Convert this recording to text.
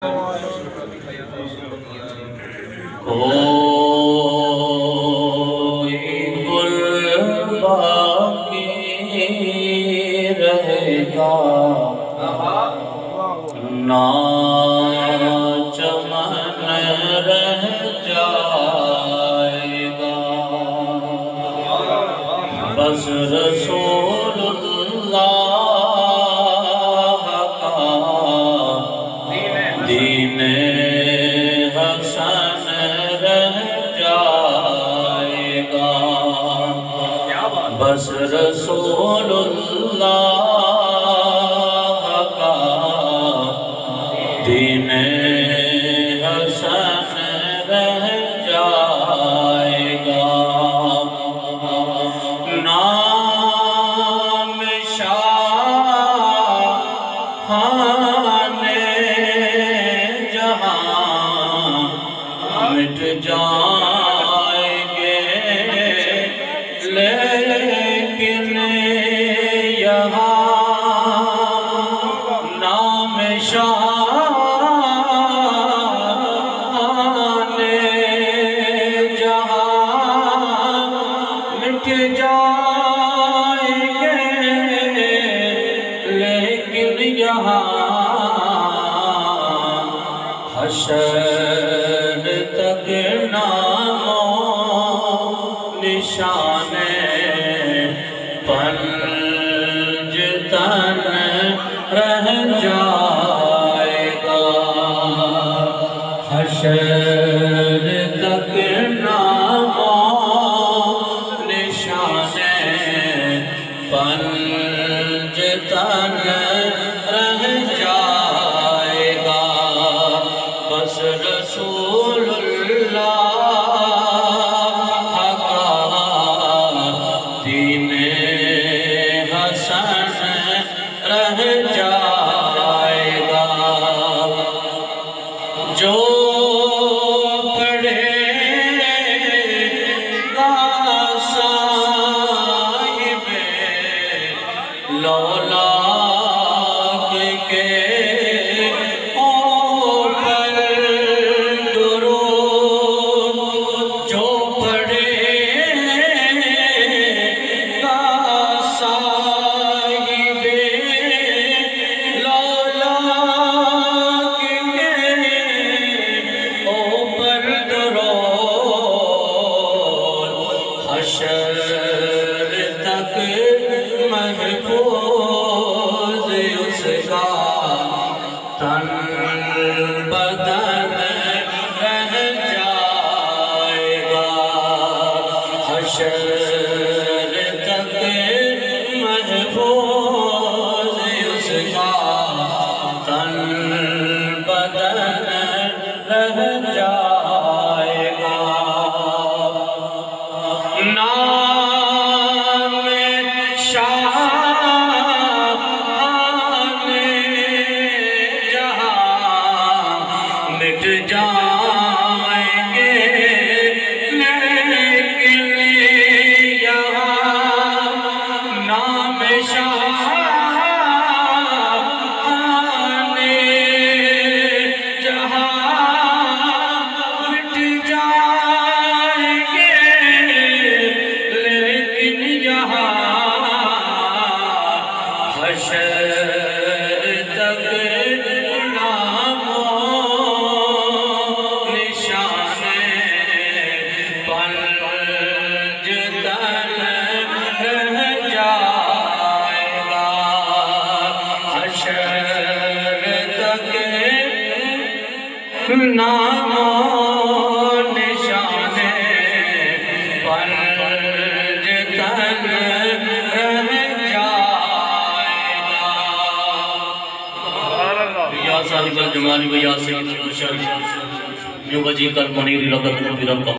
کوئی گل باقی رہے گا نہ چمن رہ جائے گا، بس رسول اللہ کا دین حسن رہ جائے گا، بس رسول اللہ کا دین حسن رہ جائے گا۔ نام شاہان جہاں مٹ جائیں گے، لیکن یہاں نام شاہان جہاں مٹ جائیں گے، لیکن یہاں حشر تک نام و نشان پنج تن رہ جائے گا، حشر تک نام و نشان پنج تن رہ جائے گا، بس رسول اللہ کا دین حسن رہ جائے گا۔ جو پڑھے گا صاحب لولاک کے اوپر درود، جو پڑھے گا صاحب لولاک کے اوپر درود، حشر تک محفوظ اس کا تن بدن رہ جائے گا، حشر تک محفوظ اس کا تن بدن رہ جائے گا۔ نام شاہان جہاں مٹ جائیں گے، لیکن یہاں نام شاہان جہاں مٹ جائیں گے، لیکن یہاں حشر تک نام و نشان پنج تن رہ جائے گا، حشر تک نام و نشان پنج تن رہ جائے گا۔ یا صاحب الجمال و یا سید البشر جو وجی کر منیر لقد